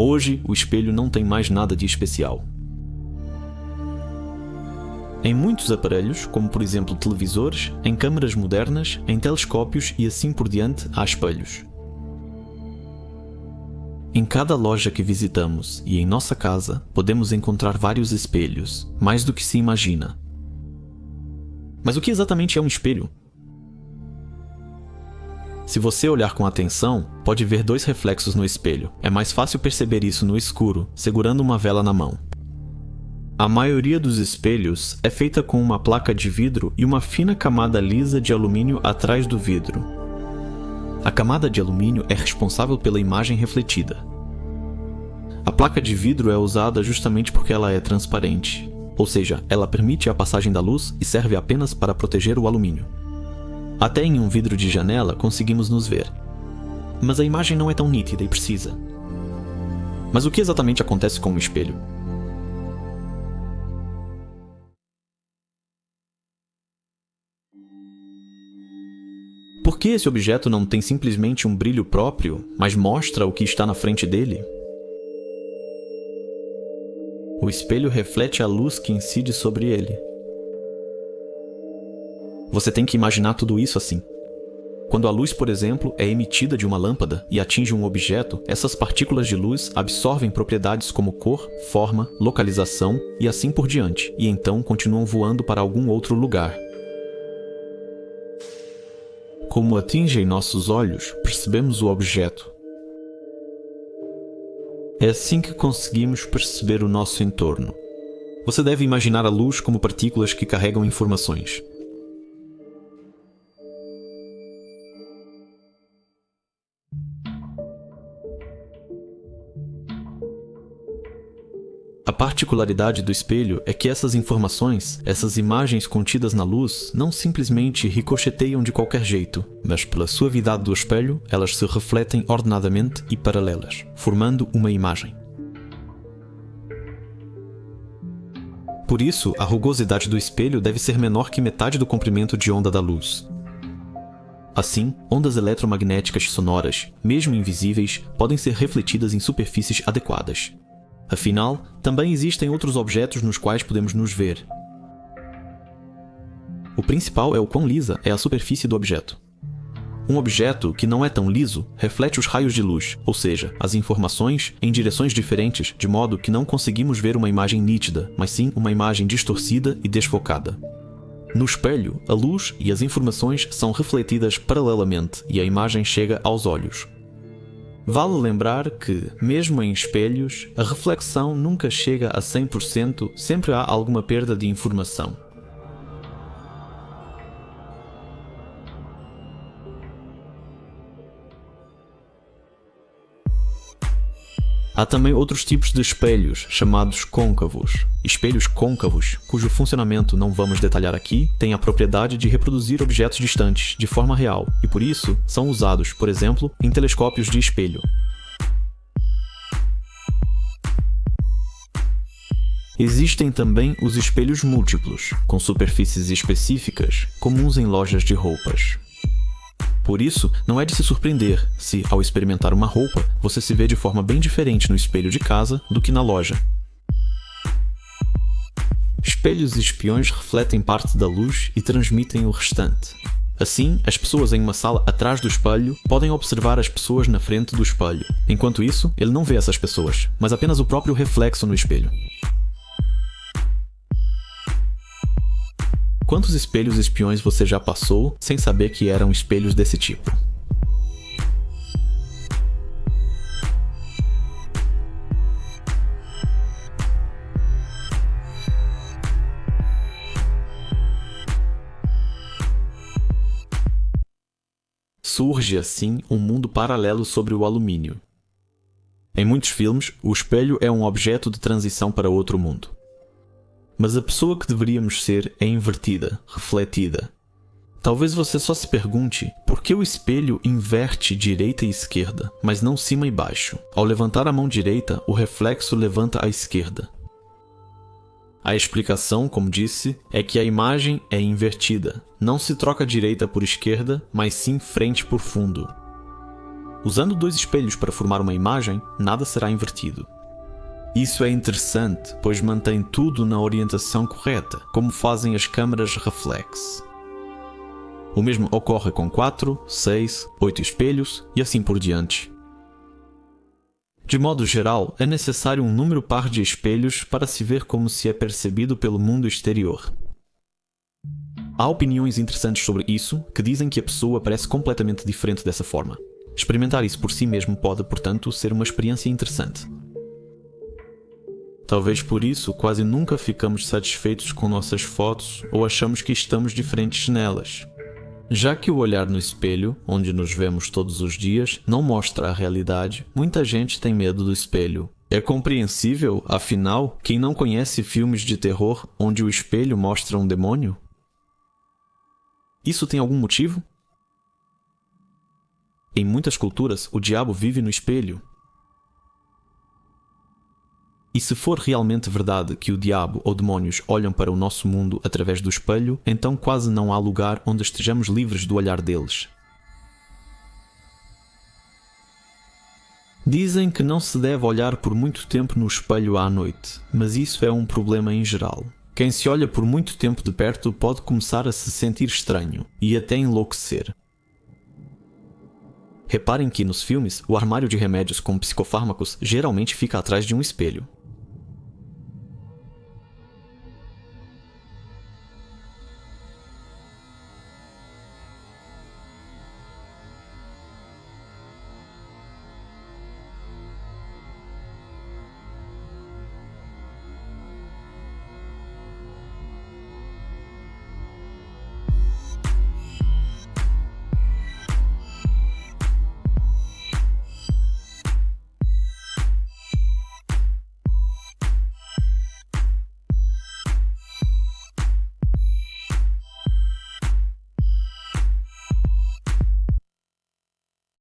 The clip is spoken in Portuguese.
Hoje, o espelho não tem mais nada de especial. Em muitos aparelhos, como por exemplo televisores, em câmaras modernas, em telescópios e assim por diante, há espelhos. Em cada loja que visitamos e em nossa casa, podemos encontrar vários espelhos, mais do que se imagina. Mas o que exatamente é um espelho? Se você olhar com atenção, pode ver dois reflexos no espelho. É mais fácil perceber isso no escuro, segurando uma vela na mão. A maioria dos espelhos é feita com uma placa de vidro e uma fina camada lisa de alumínio atrás do vidro. A camada de alumínio é responsável pela imagem refletida. A placa de vidro é usada justamente porque ela é transparente, ou seja, ela permite a passagem da luz e serve apenas para proteger o alumínio. Até em um vidro de janela conseguimos nos ver. Mas a imagem não é tão nítida e precisa. Mas o que exatamente acontece com o espelho? Por que esse objeto não tem simplesmente um brilho próprio, mas mostra o que está na frente dele? O espelho reflete a luz que incide sobre ele. Você tem que imaginar tudo isso assim. Quando a luz, por exemplo, é emitida de uma lâmpada e atinge um objeto, essas partículas de luz absorvem propriedades como cor, forma, localização e assim por diante, e então continuam voando para algum outro lugar. Como atingem nossos olhos, percebemos o objeto. É assim que conseguimos perceber o nosso entorno. Você deve imaginar a luz como partículas que carregam informações. A particularidade do espelho é que essas informações, essas imagens contidas na luz, não simplesmente ricocheteiam de qualquer jeito, mas pela suavidade do espelho, elas se refletem ordenadamente e paralelas, formando uma imagem. Por isso, a rugosidade do espelho deve ser menor que metade do comprimento de onda da luz. Assim, ondas eletromagnéticas sonoras, mesmo invisíveis, podem ser refletidas em superfícies adequadas. Afinal, também existem outros objetos nos quais podemos nos ver. O principal é o quão lisa é a superfície do objeto. Um objeto que não é tão liso reflete os raios de luz, ou seja, as informações em direções diferentes, de modo que não conseguimos ver uma imagem nítida, mas sim uma imagem distorcida e desfocada. No espelho, a luz e as informações são refletidas paralelamente e a imagem chega aos olhos. Vale lembrar que, mesmo em espelhos, a reflexão nunca chega a 100%, sempre há alguma perda de informação. Há também outros tipos de espelhos, chamados côncavos. Espelhos côncavos, cujo funcionamento não vamos detalhar aqui, têm a propriedade de reproduzir objetos distantes, de forma real, e por isso são usados, por exemplo, em telescópios de espelho. Existem também os espelhos múltiplos, com superfícies específicas, comuns em lojas de roupas. Por isso, não é de se surpreender se, ao experimentar uma roupa, você se vê de forma bem diferente no espelho de casa do que na loja. Espelhos espiões refletem parte da luz e transmitem o restante. Assim, as pessoas em uma sala atrás do espelho podem observar as pessoas na frente do espelho. Enquanto isso, ele não vê essas pessoas, mas apenas o próprio reflexo no espelho. Quantos espelhos espiões você já passou sem saber que eram espelhos desse tipo? Surge assim um mundo paralelo sobre o alumínio. Em muitos filmes, o espelho é um objeto de transição para outro mundo. Mas a pessoa que deveríamos ser é invertida, refletida. Talvez você só se pergunte por que o espelho inverte direita e esquerda, mas não cima e baixo. Ao levantar a mão direita, o reflexo levanta à esquerda. A explicação, como disse, é que a imagem é invertida. Não se troca direita por esquerda, mas sim frente por fundo. Usando 2 espelhos para formar uma imagem, nada será invertido. Isso é interessante, pois mantém tudo na orientação correta, como fazem as câmaras reflex. O mesmo ocorre com 4, 6, 8 espelhos e assim por diante. De modo geral, é necessário um número par de espelhos para se ver como se é percebido pelo mundo exterior. Há opiniões interessantes sobre isso que dizem que a pessoa parece completamente diferente dessa forma. Experimentar isso por si mesmo pode, portanto, ser uma experiência interessante. Talvez por isso quase nunca ficamos satisfeitos com nossas fotos ou achamos que estamos diferentes nelas. Já que o olhar no espelho, onde nos vemos todos os dias, não mostra a realidade, muita gente tem medo do espelho. É compreensível, afinal, quem não conhece filmes de terror onde o espelho mostra um demônio? Isso tem algum motivo? Em muitas culturas, o diabo vive no espelho. E se for realmente verdade que o diabo ou demónios olham para o nosso mundo através do espelho, então quase não há lugar onde estejamos livres do olhar deles. Dizem que não se deve olhar por muito tempo no espelho à noite, mas isso é um problema em geral. Quem se olha por muito tempo de perto pode começar a se sentir estranho e até enlouquecer. Reparem que nos filmes, o armário de remédios com psicofármacos geralmente fica atrás de um espelho.